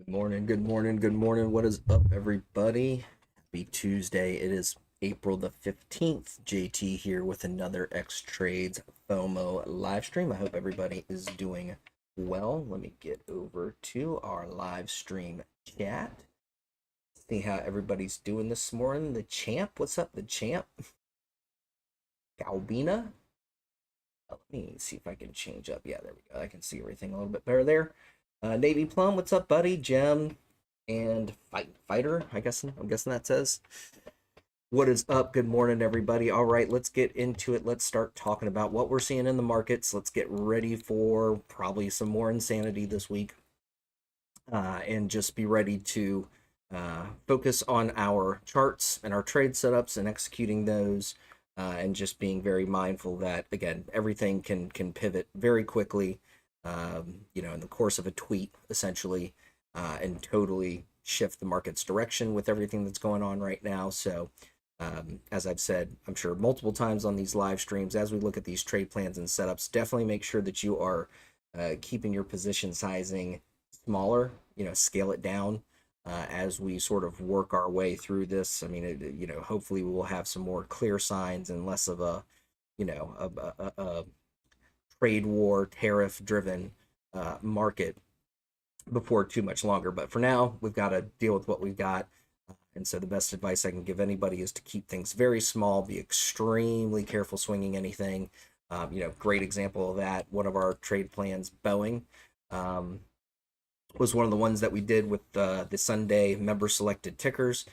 Good morning, good morning, good morning. What is up, everybody? Happy Tuesday. It is April the 15th. JT here with another Xtrades FOMO live stream. I hope everybody is doing well. Let me get over to our live stream chat. See how everybody's doing this morning. The champ, what's up, the champ? Galbina. Let me see if I can change up. Yeah, there we go. I can see everything a little bit better there. Navy Plum, what's up, buddy? Gem and Fighter, I'm guessing that says. What is up? Good morning, everybody. All right, let's get into it. Let's start talking about what we're seeing in the markets. Let's get ready for probably some more insanity this week, and just be ready to focus on our charts and our trade setups and executing those, and just being very mindful that, again, everything can pivot very quickly, in the course of a tweet, essentially, and totally shift the market's direction with everything that's going on right now. So, as I've said, I'm sure multiple times on these live streams, as we look at these trade plans and setups, definitely make sure that you are keeping your position sizing smaller, scale it down as we sort of work our way through this. I mean, hopefully we will have some more clear signs and less of a, a trade war, tariff driven market before too much longer. But for now, we've got to deal with what we've got. And so the best advice I can give anybody is to keep things very small, be extremely careful swinging anything. Great example of that. One of our trade plans, Boeing, was one of the ones that we did with the Sunday member selected tickers.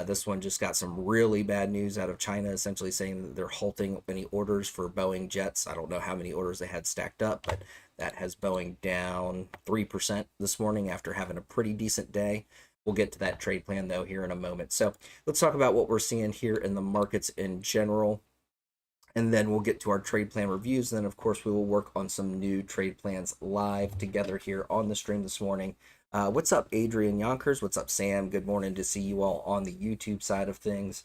This one just got some really bad news out of China, essentially saying that they're halting any orders for Boeing jets. I don't know how many orders they had stacked up, but that has Boeing down 3% this morning after having a pretty decent day. We'll get to that trade plan, though, here in a moment. So let's talk about what we're seeing here in the markets in general, and then we'll get to our trade plan reviews. Then, of course, we will work on some new trade plans live together here on the stream this morning. What's up, Adrian Yonkers? What's up, Sam? Good morning to see you all on the YouTube side of things.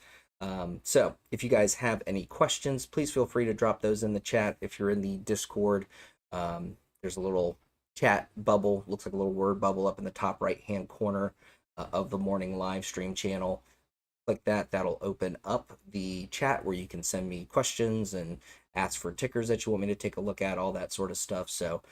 So if you guys have any questions, please feel free to drop those in the chat. If you're in the Discord, there's a little chat bubble, looks like a little word bubble up in the top right-hand corner of the morning live stream channel. Click that. That'll open up the chat where you can send me questions and ask for tickers that you want me to take a look at, all that sort of stuff. So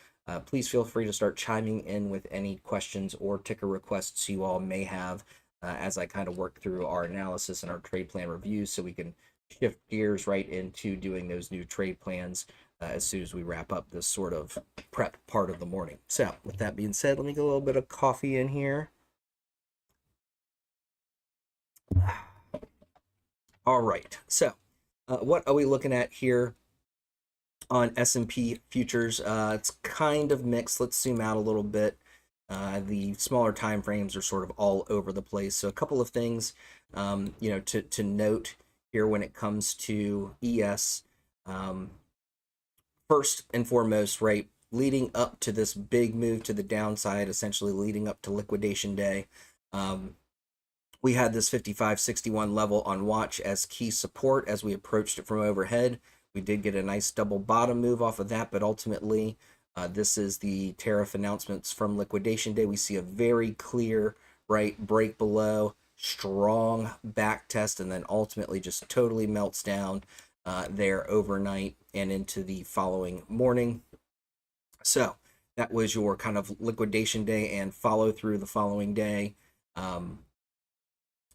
please feel free to start chiming in with any questions or ticker requests you all may have as I kind of work through our analysis and our trade plan reviews, so we can shift gears right into doing those new trade plans as soon as we wrap up this sort of prep part of the morning. So with that being said, let me get a little bit of coffee in here. All right, so what are we looking at here on S&P futures? It's kind of mixed. Let's zoom out a little bit. The smaller time frames are sort of all over the place. So a couple of things, to note here when it comes to ES. First and foremost, right, leading up to this big move to the downside, essentially leading up to liquidation day, we had this 55.61 level on watch as key support as we approached it from overhead. We did get a nice double bottom move off of that, but ultimately, this is the tariff announcements from liquidation day. We see a very clear, right, break below, strong back test, and then ultimately just totally melts down there overnight and into the following morning. So that was your kind of liquidation day and follow through the following day.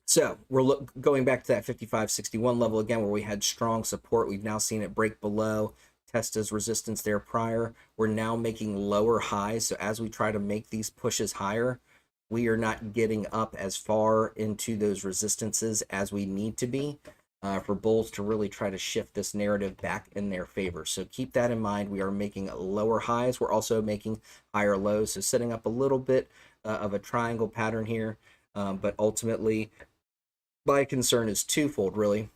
So we're going back to that 55.61 level again, where we had strong support. We've now seen it break below, test as resistance there prior. We're now making lower highs. So as we try to make these pushes higher, we are not getting up as far into those resistances as we need to be for bulls to really try to shift this narrative back in their favor. So keep that in mind. We are making lower highs. We're also making higher lows. So setting up a little bit of a triangle pattern here. But ultimately, my concern is twofold, really.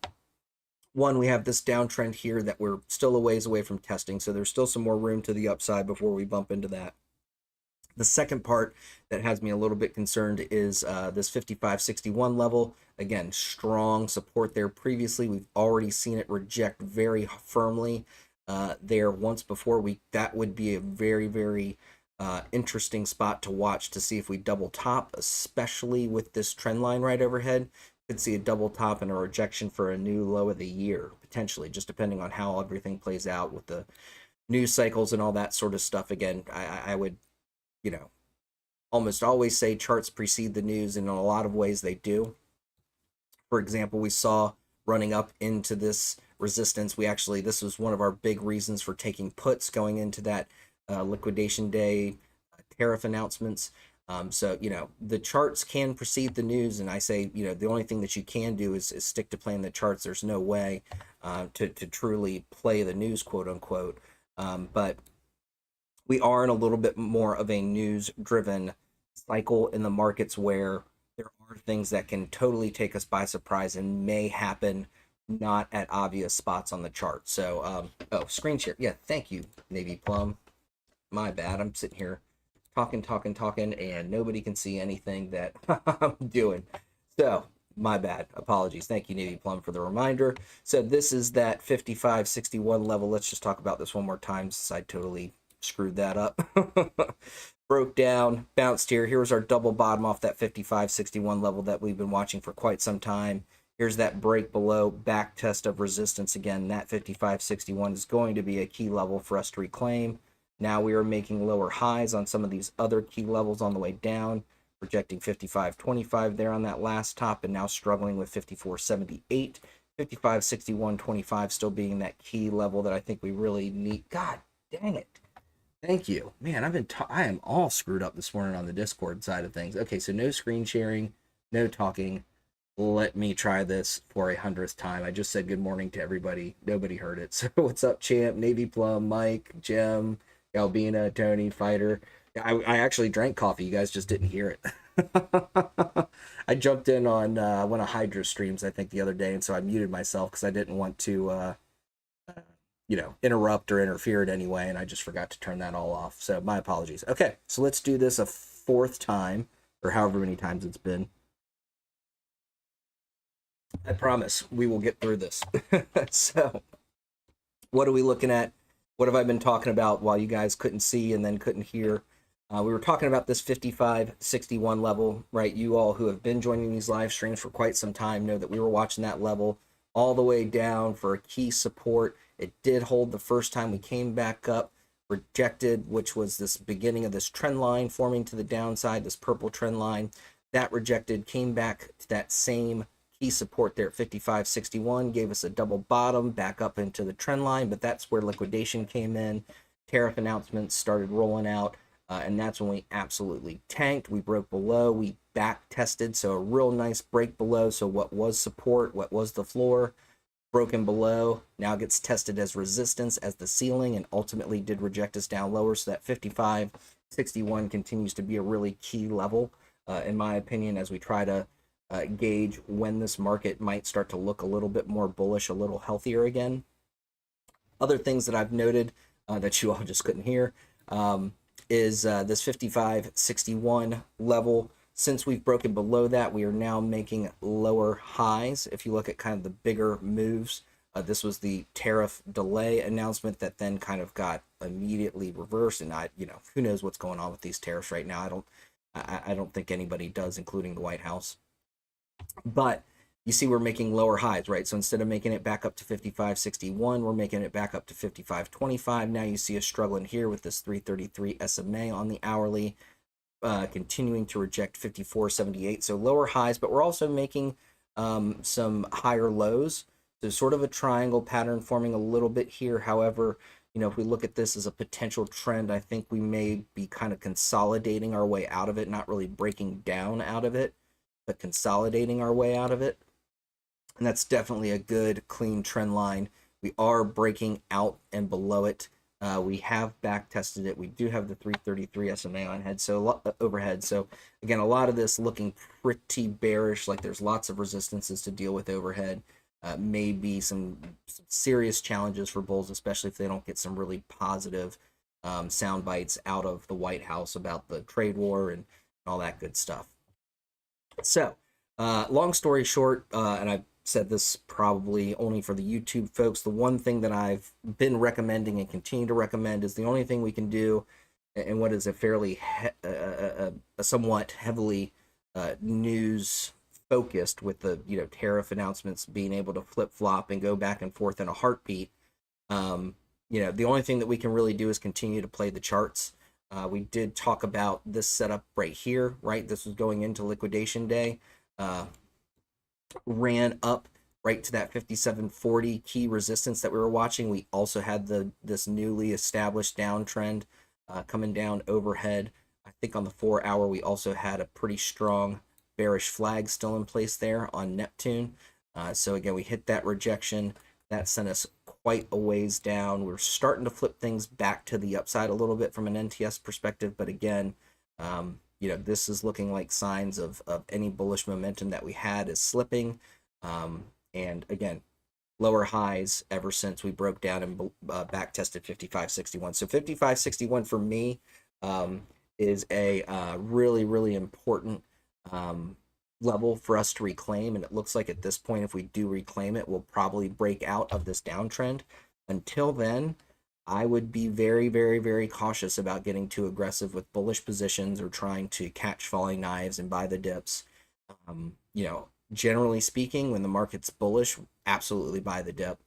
One, we have this downtrend here that we're still a ways away from testing, so there's still some more room to the upside before we bump into that. The second part that has me a little bit concerned is this 55.61 level. Again, strong support there previously. We've already seen it reject very firmly there once before. That would be a very, very interesting spot to watch to see if we double top, especially with this trend line right overhead. Could see a double top and a rejection for a new low of the year, potentially, just depending on how everything plays out with the news cycles and all that sort of stuff. Again, I would, you know, almost always say charts precede the news, and in a lot of ways they do. For example, we saw running up into this resistance, this was one of our big reasons for taking puts going into that liquidation day tariff announcements. So, the charts can precede the news, and I say, the only thing that you can do is stick to playing the charts. There's no way to truly play the news, quote unquote. But we are in a little bit more of a news-driven cycle in the markets where there are things that can totally take us by surprise and may happen not at obvious spots on the chart. So, screen share. Yeah, thank you, Navy Plum. My bad. I'm sitting here talking, and nobody can see anything that I'm doing. So, my bad. Apologies. Thank you, Navy Plum, for the reminder. So, this is that 55.61 level. Let's just talk about this one more time since I totally screwed that up. Broke down, bounced here. Here's our double bottom off that 55.61 level that we've been watching for quite some time. Here's that break below, back test of resistance again. That 55.61 is going to be a key level for us to reclaim. Now we are making lower highs on some of these other key levels on the way down, projecting 55.25 there on that last top, and now struggling with 54.78. 55.61.25 still being that key level that I think we really need. God dang it. Thank you. Man, I am all screwed up this morning on the Discord side of things. Okay, so no screen sharing, no talking. Let me try this for 100th time. I just said good morning to everybody. Nobody heard it. So what's up, Champ, Navy Plum, Mike, Jem, Albina, Tony, Fighter. I actually drank coffee. You guys just didn't hear it. I jumped in on one of Hydra streams, I think, the other day, and so I muted myself because I didn't want to interrupt or interfere in any way, and I just forgot to turn that all off. So my apologies. Okay, so let's do this a fourth time, or however many times it's been. I promise we will get through this. So what are we looking at? What have I been talking about while you guys couldn't see and then couldn't hear? We were talking about this 55.61 level, right? You all who have been joining these live streams for quite some time know that we were watching that level all the way down for a key support. It did hold the first time we came back up, rejected, which was this beginning of this trend line forming to the downside, this purple trend line. That rejected, came back to that same key support there at 55.61, gave us a double bottom back up into the trend line, but that's where liquidation came in. Tariff announcements started rolling out, and that's when we absolutely tanked. We broke below, we back tested, so a real nice break below. So what was support, what was the floor, broken below, now gets tested as resistance, as the ceiling, and ultimately did reject us down lower. So that 55.61 continues to be a really key level, in my opinion, as we try to gauge when this market might start to look a little bit more bullish, a little healthier again. Other things that I've noted that you all just couldn't hear is this 55.61 level. Since we've broken below that, we are now making lower highs. If you look at kind of the bigger moves, this was the tariff delay announcement that then kind of got immediately reversed. And who knows what's going on with these tariffs right now? I don't think anybody does, including the White House. But you see we're making lower highs, right? So instead of making it back up to 55.61, we're making it back up to 55.25. Now you see us struggling here with this 333 SMA on the hourly, continuing to reject 54.78. So lower highs, but we're also making some higher lows. So sort of a triangle pattern forming a little bit here. However, if we look at this as a potential trend, I think we may be kind of consolidating our way out of it, not really breaking down out of it, but consolidating our way out of it. And that's definitely a good, clean trend line. We are breaking out and below it. We have back tested it. We do have the 333 SMA on head, so overhead. So again, a lot of this looking pretty bearish, like there's lots of resistances to deal with overhead. Maybe some serious challenges for bulls, especially if they don't get some really positive sound bites out of the White House about the trade war and all that good stuff. So, long story short, and I've said this probably only for the YouTube folks, the one thing that I've been recommending and continue to recommend is the only thing we can do and what is a fairly a somewhat heavily news focused, with the tariff announcements being able to flip flop and go back and forth in a heartbeat. um, the only thing that we can really do is continue to play the charts. We did talk about this setup right here, right? This was going into liquidation day. uh, Ran up right to that 5740 key resistance that we were watching. We also had this newly established downtrend coming down overhead. I think on the 4 hour we also had a pretty strong bearish flag still in place there on Neptune. So again, we hit that rejection. That sent us quite a ways down. We're starting to flip things back to the upside a little bit from an NTS perspective, but again, this is looking like signs of any bullish momentum that we had is slipping. And again, lower highs ever since we broke down and back tested 55.61. So 55.61 for me is a really, really important level for us to reclaim. And it looks like at this point, if we do reclaim it, we'll probably break out of this downtrend. Until then, I would be very, very, very cautious about getting too aggressive with bullish positions or trying to catch falling knives and buy the dips. Generally speaking, when the market's bullish, absolutely buy the dip.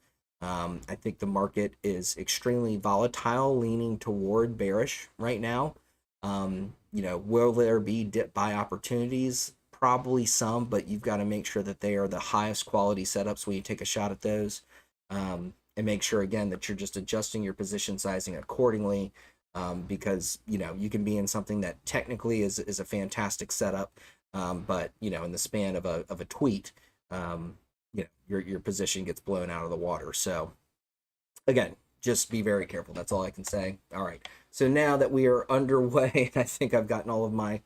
I think the market is extremely volatile, leaning toward bearish right now. Will there be dip buy opportunities? Probably some, but you've got to make sure that they are the highest quality setups when you take a shot at those. And make sure again that you're just adjusting your position sizing accordingly, because you can be in something that technically is a fantastic setup, but in the span of a tweet, your position gets blown out of the water. So again, just be very careful. That's all I can say. All right, so now that we are underway, I think I've gotten all of my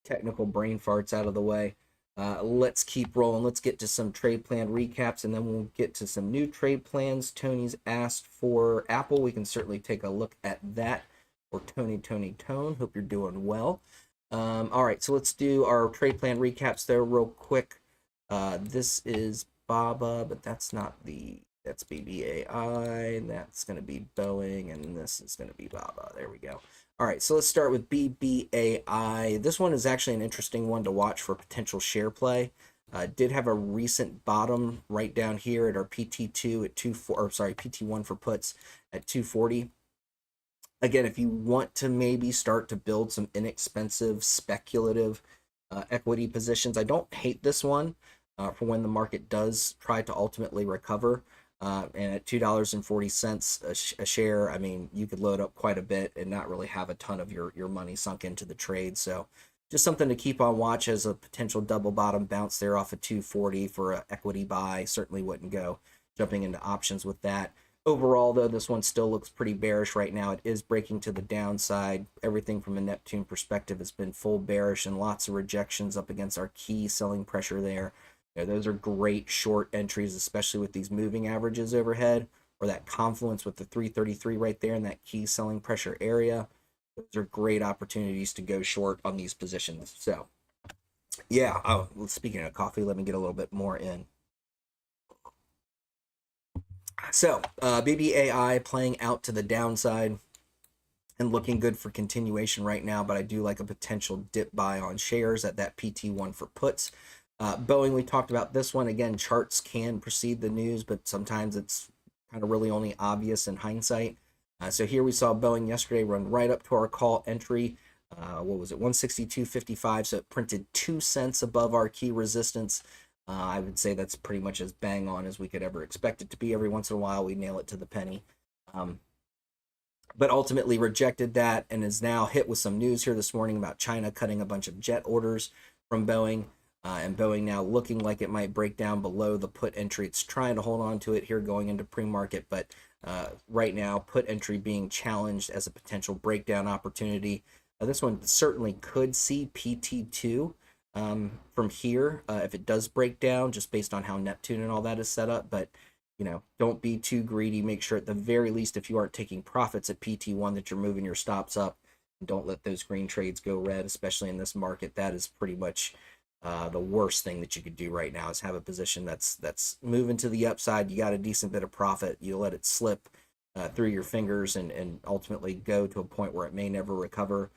technical brain farts out of the way. Let's keep rolling. Let's get to some trade plan recaps, and then we'll get to some new trade plans. Tony's asked for Apple. We can certainly take a look at that. Or Tone. Hope you're doing well. All right, so let's do our trade plan recaps there real quick. This is BABA, but that's BBAI, and that's going to be Boeing, and this is going to be BABA. There we go. All right, so let's start with BBAI. This one is actually an interesting one to watch for potential share play. Did have a recent bottom right down here at our PT2 at PT1 for puts at 240. Again, if you want to maybe start to build some inexpensive speculative equity positions, I don't hate this one for when the market does try to ultimately recover. And at $2.40 a share, I mean, you could load up quite a bit and not really have a ton of your money sunk into the trade. So just something to keep on watch as a potential double bottom bounce there off of 240 for an equity buy. Certainly wouldn't go jumping into options with that. Overall, though, this one still looks pretty bearish right now. It is breaking to the downside. Everything from a Neptune perspective has been full bearish and lots of rejections up against our key selling pressure there. Those are great short entries, especially with these moving averages overhead, or that confluence with the 333 right there in that key selling pressure area. Those are great opportunities to go short on these positions. So, yeah. Oh, speaking of coffee, let me get a little bit more in. So, BBAI playing out to the downside and looking good for continuation right now, but I do like a potential dip buy on shares at that PT1 for puts. Boeing, we talked about this one. Again, charts can precede the news, but sometimes it's kind of really only obvious in hindsight. So here we saw Boeing yesterday run right up to our call entry. What was it, 162.55? So it printed 2 cents above our key resistance. I would say that's pretty much as bang on as we could ever expect it to be. Every once in a while, we nail it to the penny. But ultimately rejected that and is now hit with some news here this morning about China cutting a bunch of jet orders from Boeing. And Boeing now looking like it might break down below the put entry. It's trying to hold on to it here going into pre-market, but right now put entry being challenged as a potential breakdown opportunity. This one certainly could see PT2 from here if it does break down, just based on how Neptune and all that is set up. But don't be too greedy. Make sure at the very least, if you aren't taking profits at PT1, that you're moving your stops up. And don't let those green trades go red, especially in this market. That is pretty much the worst thing that you could do right now, is have a position that's moving to the upside. You got a decent bit of profit. You let it slip. through your fingers and ultimately go to a point where it may never recover.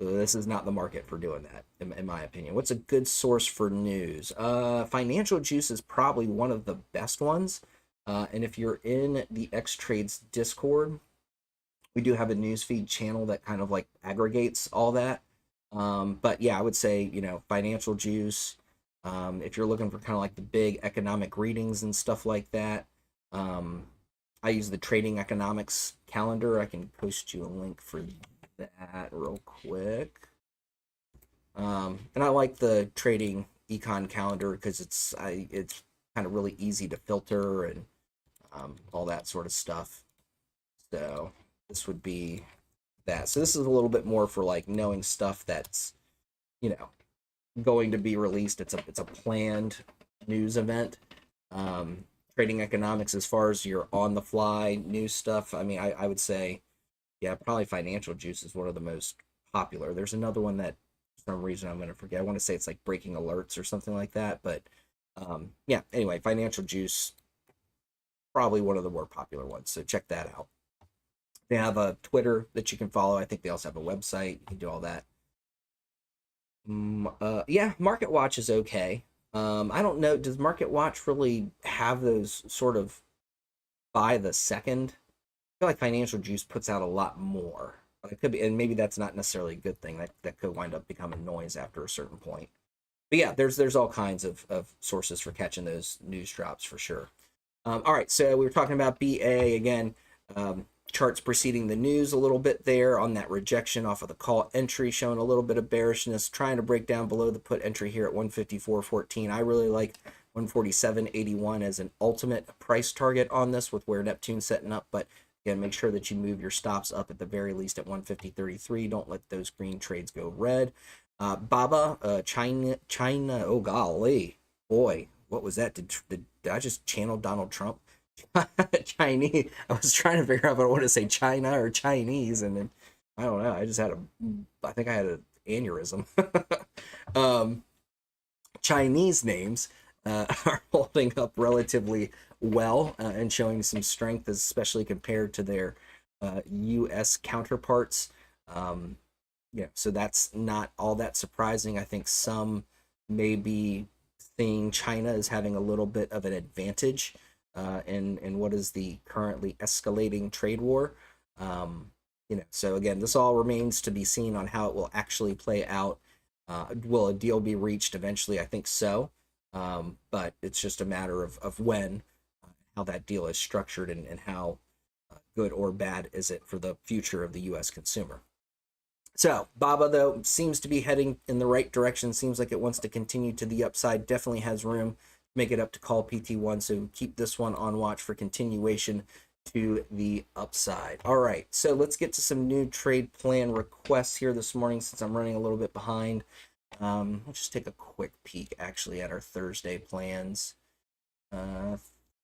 So this is not the market for doing that, in my opinion. What's a good source for news? Financial Juice is probably one of the best ones. And if you're in the Xtrades Discord, we do have a newsfeed channel that kind of like aggregates all that. But yeah, I would say, Financial Juice. If you're looking for kind of like the big economic readings and stuff like that, I use the Trading Economics calendar. I can post you a link for that real quick. And I like the Trading Econ calendar because it's kind of really easy to filter and all that sort of stuff. So this would be that. So this is a little bit more for like knowing stuff that's, you know, going to be released. It's a planned news event. Trading Economics, as far as your on the fly news stuff, I mean, I would say, yeah, probably Financial Juice is one of the most popular. There's another one that for some reason I'm going to forget. I want to say it's like Breaking Alerts or something like that. But yeah, anyway, Financial Juice, probably one of the more popular ones. So check that out. They have a Twitter that you can follow. I think they also have a website. You can do all that. Yeah, Market Watch is okay. I don't know. Does Market Watch really have those sort of by the second? I feel like Financial Juice puts out a lot more. But it could be, and maybe that's not necessarily a good thing. That could wind up becoming noise after a certain point. But yeah, there's all kinds of sources for catching those news drops for sure. All right, so we were talking about BA again. Charts preceding the news a little bit there on that rejection off of the call entry, showing a little bit of bearishness, trying to break down below the put entry here at 154.14. I really like 147.81 as an ultimate price target on this with where Neptune's setting up, but again, make sure that you move your stops up at the very least at 150.33. Don't let those green trades go red. Baba, China, oh golly, boy, what was that? Did I just channel Donald Trump? Chinese. I was trying to figure out if I want to say China or Chinese, and then I don't know. I think I had an aneurysm. Chinese names are holding up relatively well and showing some strength, especially compared to their U.S. counterparts. So that's not all that surprising. I think some may be seeing China as having a little bit of an advantage in what is the currently escalating trade war. So again, this all remains to be seen on how it will actually play out. Will a deal be reached eventually? I think so. But it's just a matter of when, how that deal is structured, and how good or bad is it for the future of the U.S. consumer. So Baba, though, seems to be heading in the right direction. Seems like it wants to continue to the upside. Definitely has room to make it up to call PT1. So keep this one on watch for continuation to the upside. All right, so let's get to some new trade plan requests here this morning since I'm running a little bit behind. Let's just take a quick peek actually at our Thursday plans.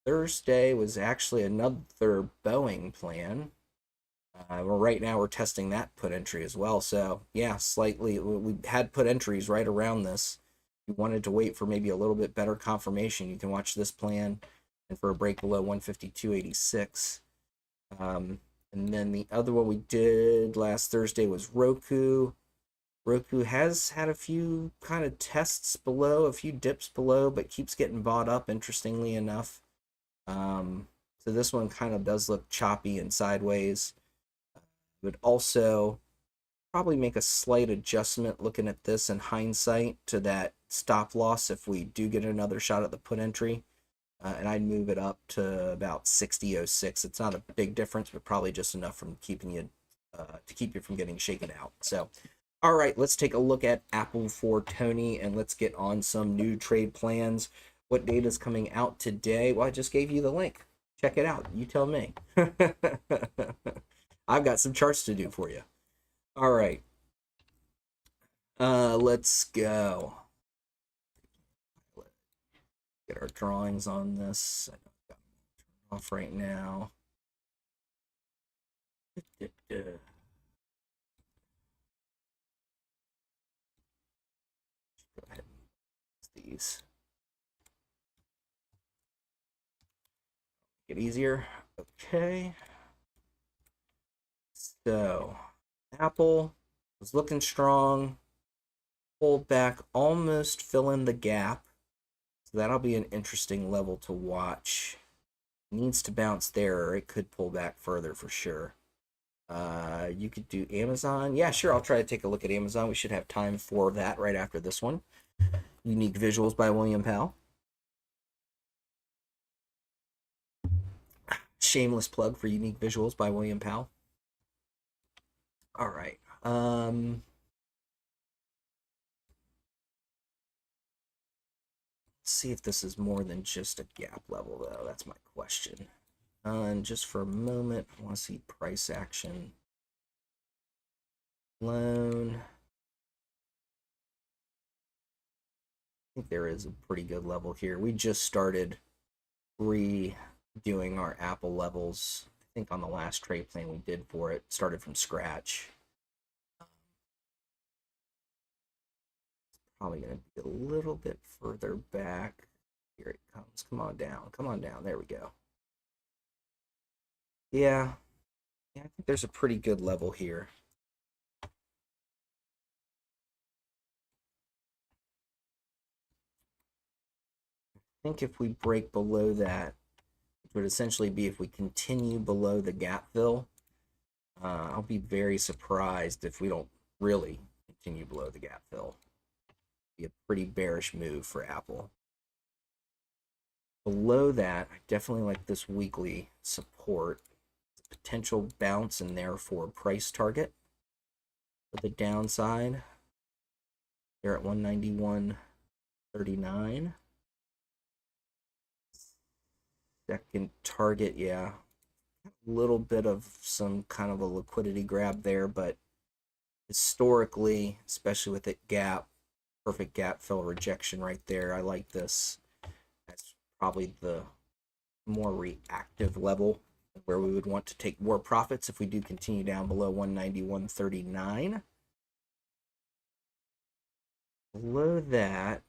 Thursday was actually another Boeing plan. Well, right now we're testing that put entry as well. So yeah, slightly, we had put entries right around this. If you wanted to wait for maybe a little bit better confirmation, you can watch this plan and for a break below 152.86. And then the other one we did last Thursday was Roku. Roku has had a few kind of tests below, a few dips below, but keeps getting bought up, interestingly enough. So this one kind of does look choppy and sideways. Would also probably make a slight adjustment looking at this in hindsight to that stop loss if we do get another shot at the put entry. And I'd move it up to about 60.06. It's not a big difference, but probably just enough from keeping you to keep you from getting shaken out. So, all right, let's take a look at Apple for Tony and let's get on some new trade plans. What data is coming out today? Well, I just gave you the link. Check it out. You tell me. I've got some charts to do for you. All right. Let's go. Get our drawings on this. Off right now. Go ahead and these. Get easier. Okay. So Apple was looking strong, pulled back, almost fill in the gap. So that'll be an interesting level to watch. Needs to bounce there, or it could pull back further for sure. You could do Amazon. Yeah, sure. I'll try to take a look at Amazon. We should have time for that right after this one. Unique Visuals by William Powell. Shameless plug for Unique Visuals by William Powell. All right. Let's see if this is more than just a gap level, though. That's my question. And just for a moment, I want to see price action. Loan. I think there is a pretty good level here. We just started redoing our Apple levels. I think on the last trade plan we did for it, started from scratch. Probably going to be a little bit further back. Here it comes. Come on down. Come on down. There we go. Yeah. Yeah, I think there's a pretty good level here. I think if we break below that, it would essentially be if we continue below the gap fill. I'll be very surprised if we don't really continue below the gap fill. Be a pretty bearish move for Apple. Below that, I definitely like this weekly support. Potential bounce and therefore price target. For the downside, they're at 191.39. Second target, yeah. A little bit of some kind of a liquidity grab there, but historically, especially with it gap, perfect gap fill rejection right there. I like this. That's probably the more reactive level where we would want to take more profits if we do continue down below 191.39. Below that,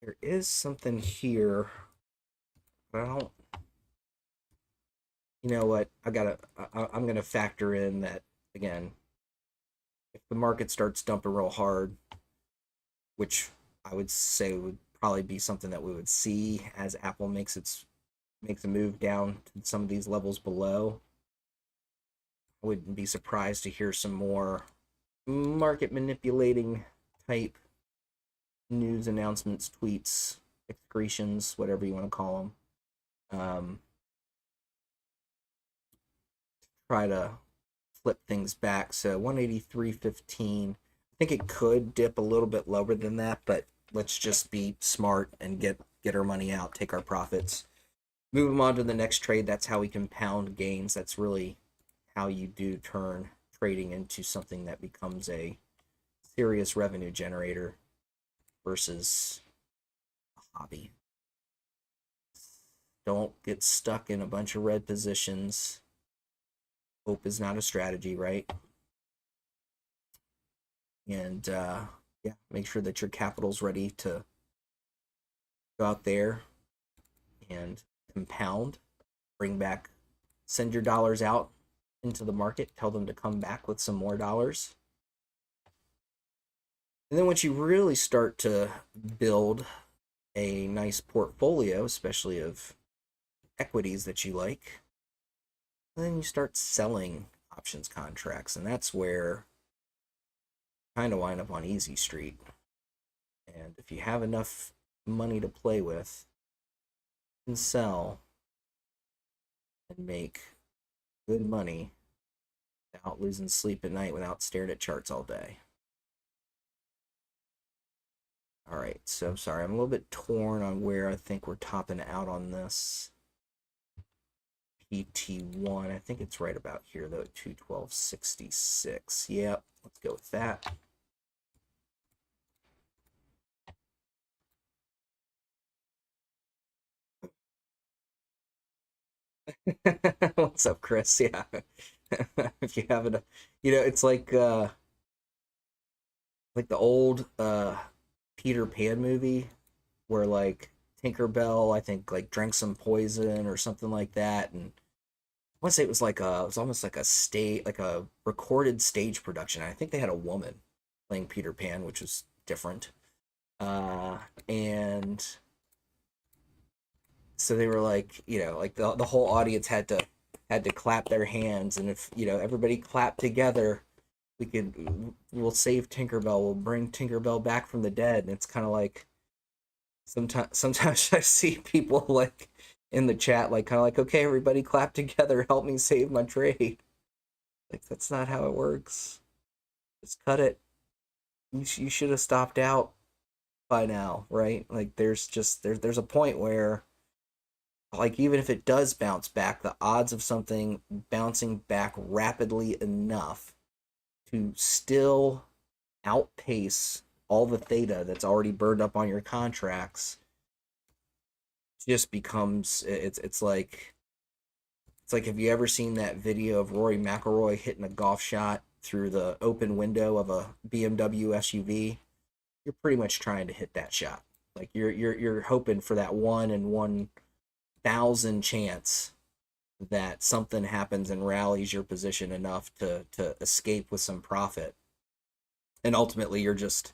there is something here, but I don't. You know what? I'm gonna factor in that again. If the market starts dumping real hard, which I would say would probably be something that we would see as Apple makes a move down to some of these levels below. I wouldn't be surprised to hear some more market manipulating type news announcements, tweets, excretions, whatever you want to call them. Try to flip things back. So 183.15. I think it could dip a little bit lower than that, but let's just be smart and get our money out, take our profits, move them on to the next trade. That's how we compound gains. That's really how you do turn trading into something that becomes a serious revenue generator versus a hobby. Don't get stuck in a bunch of red positions. Hope is not a strategy, right? And yeah, make sure that your capital's ready to go out there and compound, send your dollars out into the market, tell them to come back with some more dollars. And then once you really start to build a nice portfolio, especially of equities that you like, then you start selling options contracts. And that's where you kind of wind up on easy street. And if you have enough money to play with, you can sell and make good money without losing sleep at night, without staring at charts all day. All right, so sorry, I'm a little bit torn on where I think we're topping out on this. PT1, I think it's right about here though, 212.66. Yep, let's go with that. What's up, Chris? Yeah. If you haven't, it's like the old Peter Pan movie where like Tinkerbell, I think, like drank some poison or something like that, and I want to say it was almost like a stage, like a recorded stage production. I think they had a woman playing Peter Pan, which was different. And so they were like, like the whole audience had to clap their hands, and if everybody clapped together, we'll save Tinkerbell, we'll bring Tinkerbell back from the dead. And it's kind of like sometimes I see people like in the chat like kind of like, okay, everybody clap together, help me save my trade. Like, that's not how it works. Just cut it. You should have stopped out by now, right? Like, there's a point where, like, even if it does bounce back, the odds of something bouncing back rapidly enough to still outpace all the theta that's already burned up on your contracts just becomes, it's like, have you ever seen that video of Rory McIlroy hitting a golf shot through the open window of a BMW SUV? You're pretty much trying to hit that shot. Like, you're hoping for that 1 in 1,000 chance that something happens and rallies your position enough to escape with some profit. And ultimately you're just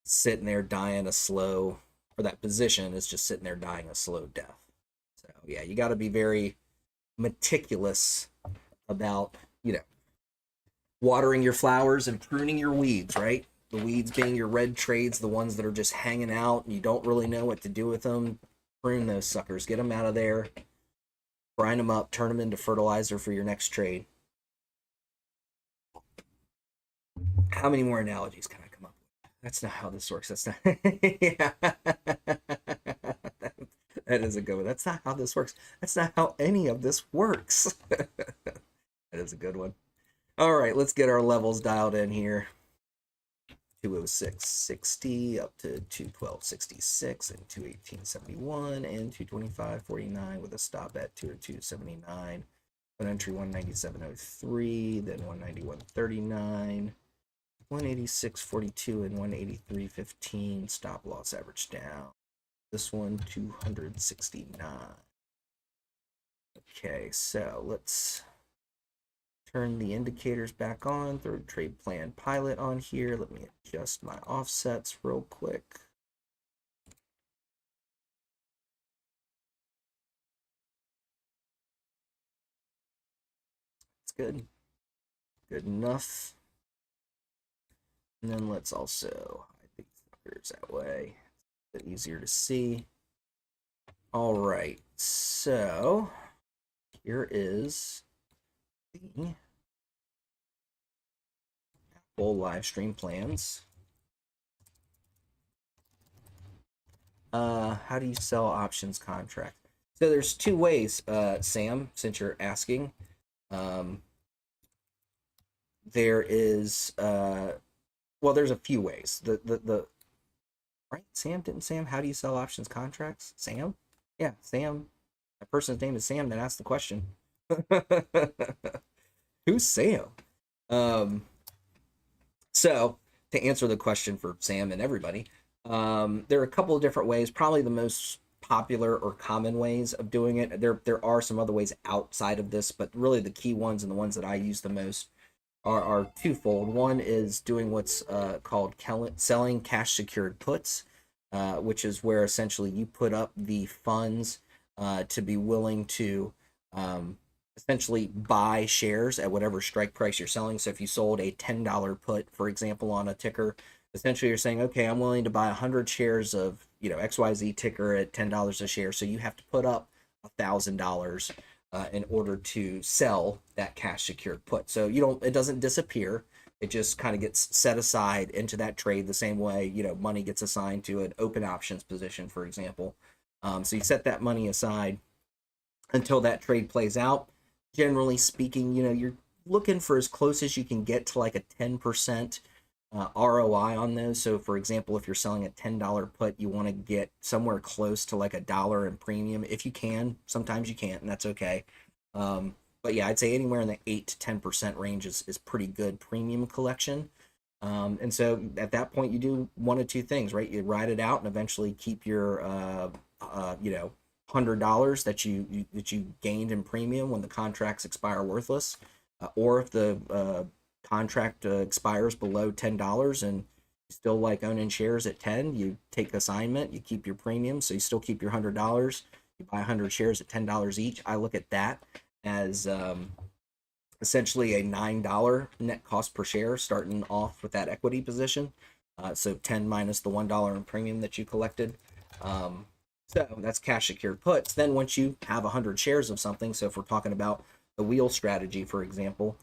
sitting there dying a slow, or that position is just sitting there dying a slow death. So yeah, you got to be very meticulous about, watering your flowers and pruning your weeds, right? The weeds being your red trades, the ones that are just hanging out and you don't really know what to do with them. Prune those suckers, get them out of there, grind them up, turn them into fertilizer for your next trade. How many more analogies can I come up with? That's not how this works. That's not. Yeah. That is a good one. That's not how this works. That's not how any of this works. That is a good one. All right, let's get our levels dialed in here. 206.60 up to 212.66 and 218.71 and 225.49 with a stop at 202.79. An entry 197.03, then 191.39, 186.42 and 183.15. Stop loss average down. This one 269. Okay, so let's turn the indicators back on. Throw trade plan pilot on here. Let me adjust my offsets real quick. It's good. Good enough. And then let's also hide these fuckers that way. A bit easier to see. All right, so here is the Apple live stream plans. How do you sell options contract? So there's two ways, Sam, since you're asking. There is well, there's a few ways. The right, Sam, didn't Sam, how do you sell options contracts? Sam? Yeah, Sam. That person's name is Sam that asked the question. Who's Sam? So to answer the question for Sam and everybody, there are a couple of different ways. Probably the most popular or common ways of doing it. There are some other ways outside of this, but really the key ones and the ones that I use the most are twofold. One is doing what's called selling cash secured puts, which is where essentially you put up the funds to be willing to essentially buy shares at whatever strike price you're selling. So if you sold a $10 put, for example, on a ticker, essentially you're saying, okay, I'm willing to buy 100 shares of XYZ ticker at $10 a share. So you have to put up $1,000 in order to sell that cash secured put. So it doesn't disappear. It just kind of gets set aside into that trade the same way, money gets assigned to an open options position, for example. So you set that money aside until that trade plays out. Generally speaking, you're looking for as close as you can get to like a 10% ROI on those. So for example, if you're selling a $10 put, you want to get somewhere close to like $1 in premium if you can. Sometimes you can't, and that's okay. But yeah, I'd say anywhere in the 8 to 10% range is pretty good premium collection. And so at that point, you do one of two things, right? You ride it out and eventually keep your, $100 that you gained in premium when the contracts expire worthless, or if the contract expires below $10 and you still like owning shares at 10, you take assignment, you keep your premium, so you still keep your $100. You buy 100 shares at $10 each. I look at that as essentially a $9 net cost per share starting off with that equity position. So 10 minus the $1 in premium that you collected. So that's cash secured puts. Then once you have 100 shares of something, so if we're talking about the wheel strategy, for example,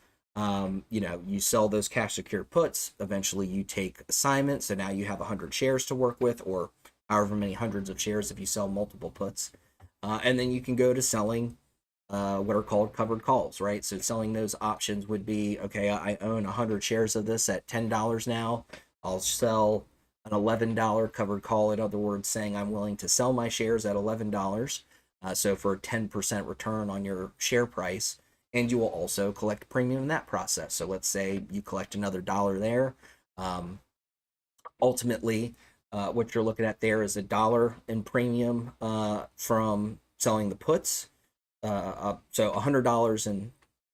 you sell those cash secured puts. Eventually you take assignments. So now you have 100 shares to work with, or however many hundreds of shares if you sell multiple puts. And then you can go to selling what are called covered calls, right? So selling those options would be, okay, I own 100 shares of this at $10 now. I'll sell an $11 covered call. In other words, saying I'm willing to sell my shares at $11. So for a 10% return on your share price, and you will also collect premium in that process. So let's say you collect another dollar there. Ultimately, what you're looking at there is $1 in premium from selling the puts. So $100 in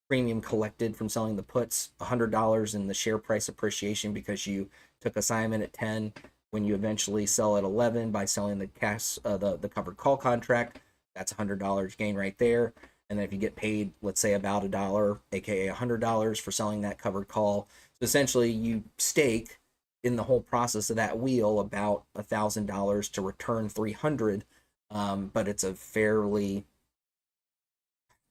premium collected from selling the puts, $100 in the share price appreciation because you took assignment at 10 when you eventually sell at 11 by selling the cash, the covered call contract. That's $100 gain right there. And then if you get paid, let's say about $1, aka $100 for selling that covered call, so essentially you stake in the whole process of that wheel about $1,000 to return 300. But it's a fairly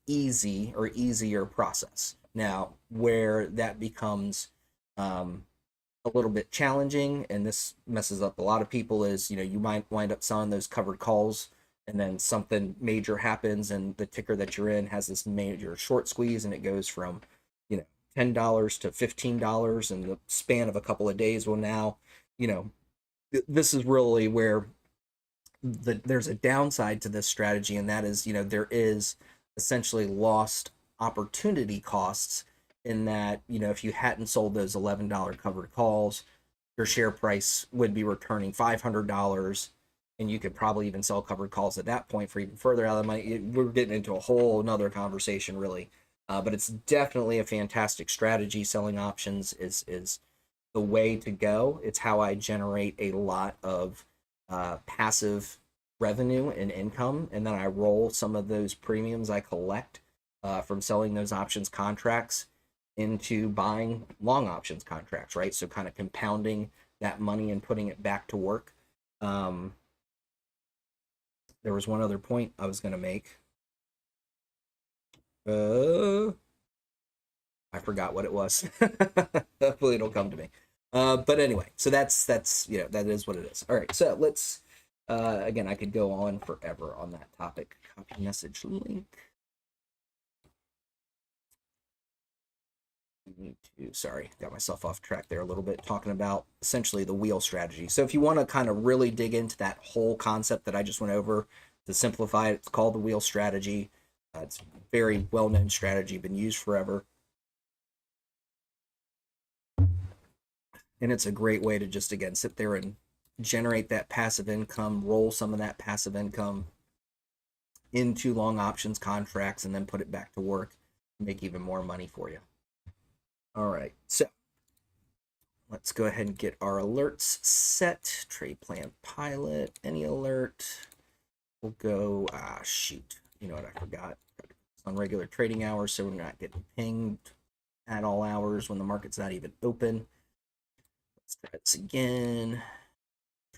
easy or easier process. Now, where that becomes a little bit challenging, and this messes up a lot of people, is you might wind up selling those covered calls, and then something major happens, and the ticker that you're in has this major short squeeze, and it goes from $10 to $15 in the span of a couple of days. Well, now this is really where there's a downside to this strategy, and that is there is essentially lost opportunity costs in that if you hadn't sold those $11 covered calls, your share price would be returning $500, and you could probably even sell covered calls at that point for even further out of the money. We're getting into a whole another conversation, really, but it's definitely a fantastic strategy. Selling options is the way to go. It's how I generate a lot of passive revenue and income, and then I roll some of those premiums I collect from selling those options contracts into buying long options contracts, right? So kind of compounding that money and putting it back to work. There was one other point I was going to make. I forgot what it was. Hopefully it'll come to me. But anyway, so that's that is what it is. All right, so let's again, I could go on forever on that topic. Copy message link. Sorry, got myself off track there a little bit, talking about essentially the wheel strategy. So if you want to kind of really dig into that whole concept that I just went over, to simplify it, it's called the wheel strategy. It's a very well-known strategy, been used forever. And it's a great way to just, again, sit there and generate that passive income, roll some of that passive income into long options contracts, and then put it back to work, make even more money for you. All right, so let's go ahead and get our alerts set. Trade plan pilot, any alert. We'll go, shoot, you know what, I forgot. On regular trading hours, so we're not getting pinged at all hours when the market's not even open. Let's try this again.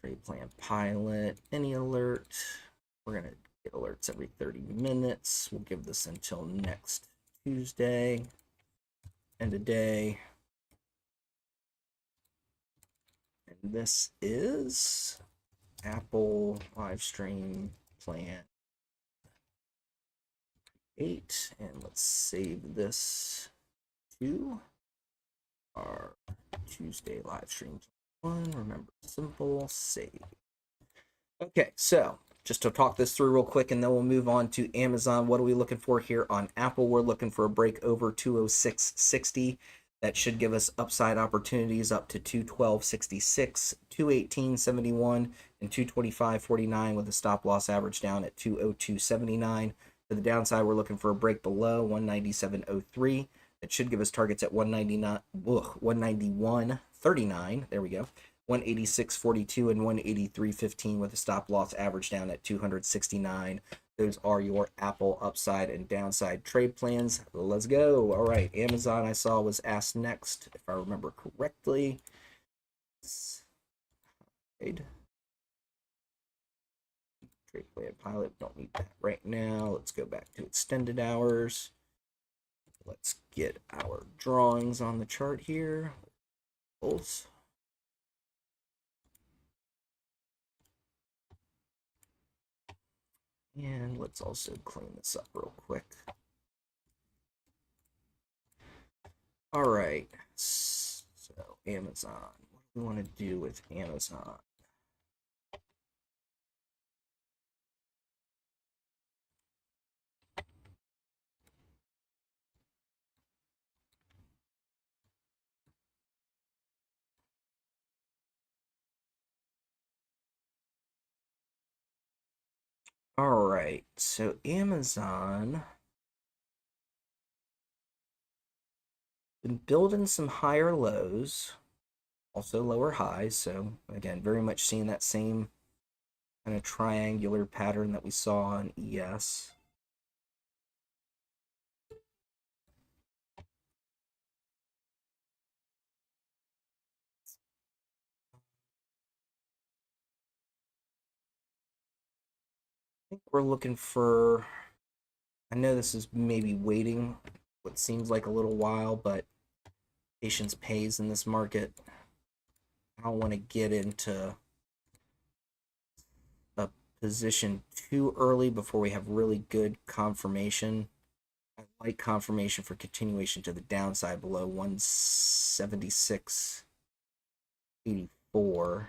Trade plan pilot, any alert. We're going to get alerts every 30 minutes. We'll give this until next Tuesday, end of day. And this is Apple live stream plan 8. And let's save this to our Tuesday live stream 1. Remember, simple, save. Okay, so just to talk this through real quick, and then we'll move on to Amazon. What are we looking for here on Apple? We're looking for a break over 206.60. That should give us upside opportunities up to 212.66, 218.71, and 225.49 with a stop loss average down at 202.79. For the downside, we're looking for a break below 197.03. That should give us targets at 199, 191.39. There we go. 186.42 and 183.15 with a stop loss average down at 269. Those are your Apple upside and downside trade plans. Let's go. All right, Amazon I saw was asked next, if I remember correctly. Trade plan pilot, don't need that right now. Let's go back to extended hours. Let's get our drawings on the chart here. Pulse. And let's also clean this up real quick. All right, so Amazon. What do we want to do with Amazon? All right, so Amazon been building some higher lows, also lower highs. So again, very much seeing that same kind of triangular pattern that we saw on ES. I think we're looking for, I know this is maybe waiting what seems like a little while, but patience pays in this market. I don't want to get into a position too early before we have really good confirmation. I like confirmation for continuation to the downside below 176.84.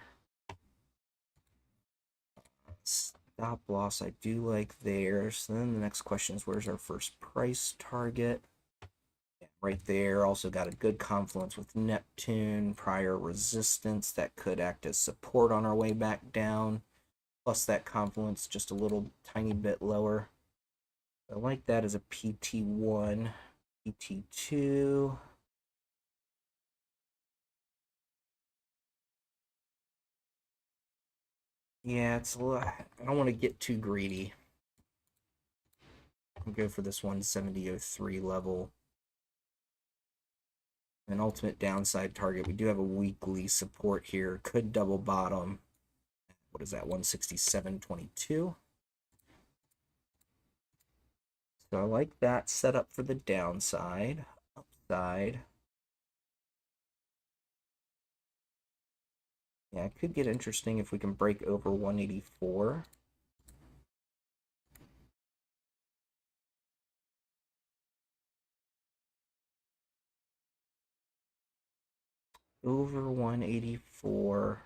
Stop loss I do like there. So then the next question is, where's our first price target? Yeah, right there. Also got a good confluence with Neptune, prior resistance that could act as support on our way back down. Plus that confluence just a little tiny bit lower. I like that as a PT1, PT2. Yeah, it's a little, I don't want to get too greedy. I'll go for this 170.03 level. An ultimate downside target. We do have a weekly support here. Could double bottom. What is that? 167.22. So I like that setup for the downside. Upside. Yeah, it could get interesting if we can break over 184. Over 184.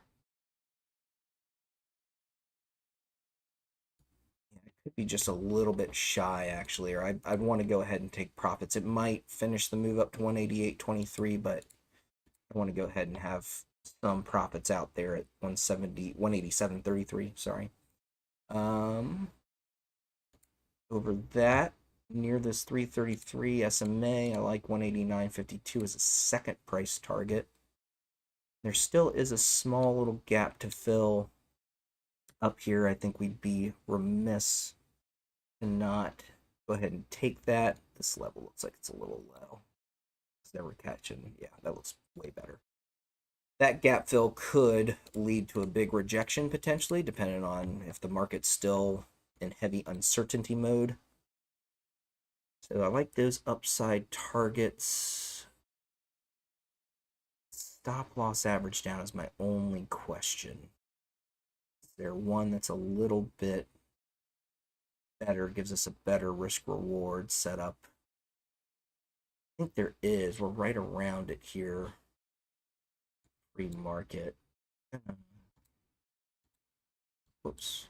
Yeah, it could be just a little bit shy, actually, or I'd want to go ahead and take profits. It might finish the move up to 188.23, but I want to go ahead and have some profits out there at 170, 187.33, sorry. Over that, near this 333 SMA, I like 189.52 as a second price target. There still is a small little gap to fill up here. I think we'd be remiss to not go ahead and take that. This level looks like it's a little low. It's never catching. Yeah, that looks way better. That gap fill could lead to a big rejection potentially, depending on if the market's still in heavy uncertainty mode. So I like those upside targets. Stop loss average down is my only question. Is there one that's a little bit better, gives us a better risk reward setup? I think there is. We're right around it here. Free market. Whoops.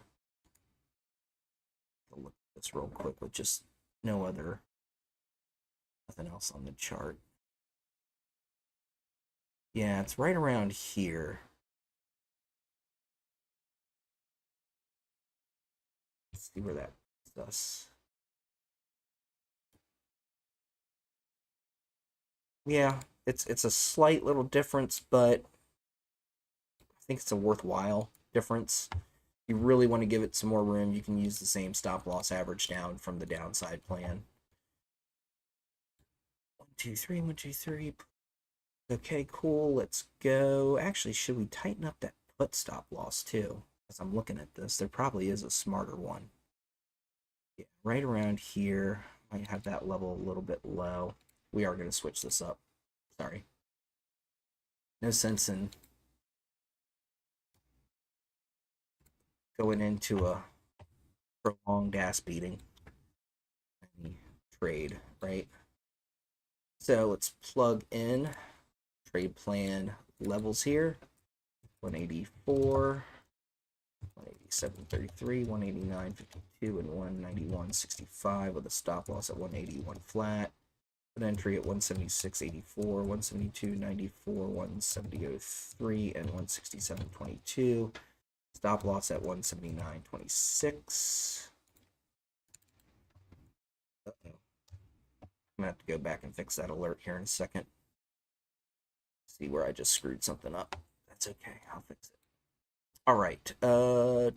I'll look at this real quick with just nothing else on the chart. Yeah, it's right around here. Let's see where that puts us. Yeah, it's a slight little difference, but I think it's a worthwhile difference. If you really want to give it some more room, you can use the same stop loss average down from the downside plan. 1, 2, 3, 1, 2, 3. Okay, cool. Let's go. Actually, should we tighten up that put stop loss too? As I'm looking at this, there probably is a smarter one. Yeah, right around here. Might have that level a little bit low. We are going to switch this up. Sorry. No sense in going into a prolonged ass beating trade, right? So let's plug in trade plan levels here. 184, 187.33, 189.52, and 191.65 with a stop loss at 181 flat. An entry at 176.84, 172.94, 170.03, and 167.22. Stop loss at 179.26. Uh-oh. I'm gonna have to go back and fix that alert here in a second. See where I just screwed something up. That's okay, I'll fix it. All right, so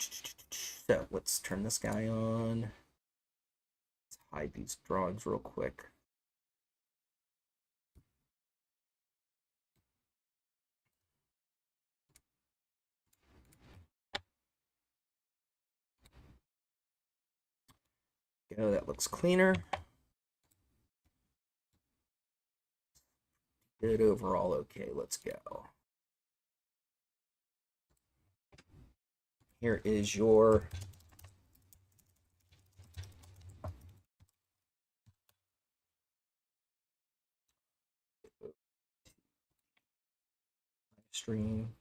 let's turn this guy on. Let's hide these drawings real quick. Go, that looks cleaner. Good overall, okay, let's go. Here is your stream.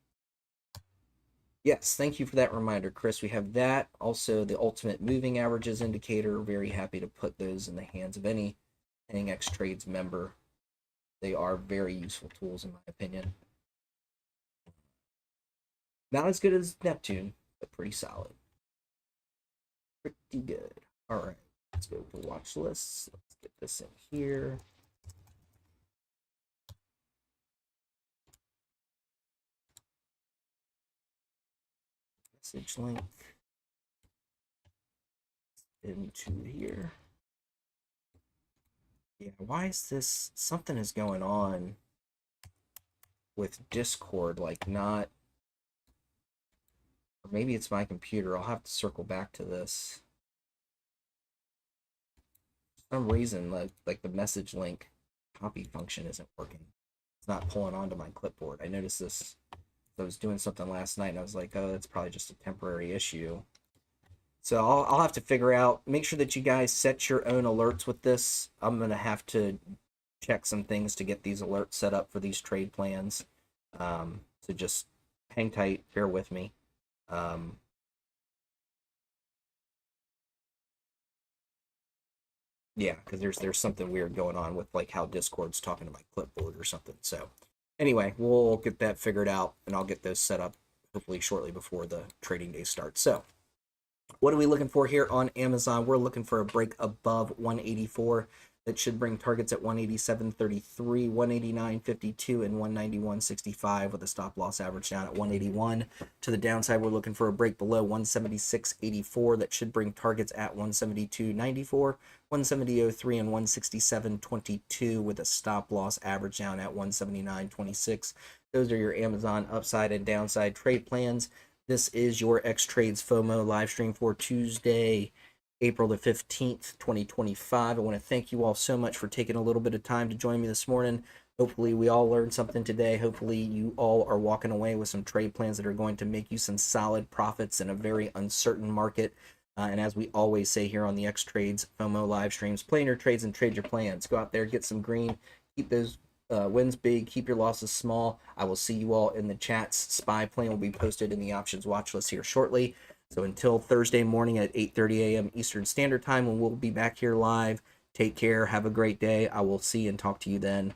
Yes, thank you for that reminder, Chris. We have that. Also, the ultimate moving averages indicator. Very happy to put those in the hands of any Xtrades member. They are very useful tools, in my opinion. Not as good as Neptune, but pretty solid. Pretty good. All right, let's go to watch lists. Let's get this in here. Message link into here. Yeah, why is this? Something is going on with Discord, like not, or maybe it's my computer. I'll have to circle back to this. For some reason, like the message link copy function isn't working. It's not pulling onto my clipboard. I noticed this. I was doing something last night, and I was like, oh, that's probably just a temporary issue. So I'll have to figure out, make sure that you guys set your own alerts with this. I'm going to have to check some things to get these alerts set up for these trade plans. So just hang tight, bear with me. Yeah, because there's something weird going on with like how Discord's talking to my clipboard or something. So anyway, we'll get that figured out, and I'll get those set up hopefully shortly before the trading day starts. So what are we looking for here on Amazon? We're looking for a break above 184. That should bring targets at 187.33, 189.52, and 191.65 with a stop loss average down at 181. To the downside, we're looking for a break below 176.84. That should bring targets at 172.94, 170.03, and 167.22 with a stop loss average down at 179.26. Those are your Amazon upside and downside trade plans. This is your Xtrades FOMO live stream for Tuesday, April the 15th, 2025. I want to thank you all so much for taking a little bit of time to join me this morning. Hopefully we all learned something today. Hopefully you all are walking away with some trade plans that are going to make you some solid profits in a very uncertain market. And as we always say here on the Xtrades FOMO live streams, play your trades and trade your plans. Go out there, get some green, keep those wins big, keep your losses small. I will see you all in the chats. SPY plan will be posted in the options watch list here shortly. So until Thursday morning at 8:30 a.m. Eastern Standard Time, when we'll be back here live, take care. Have a great day. I will see and talk to you then.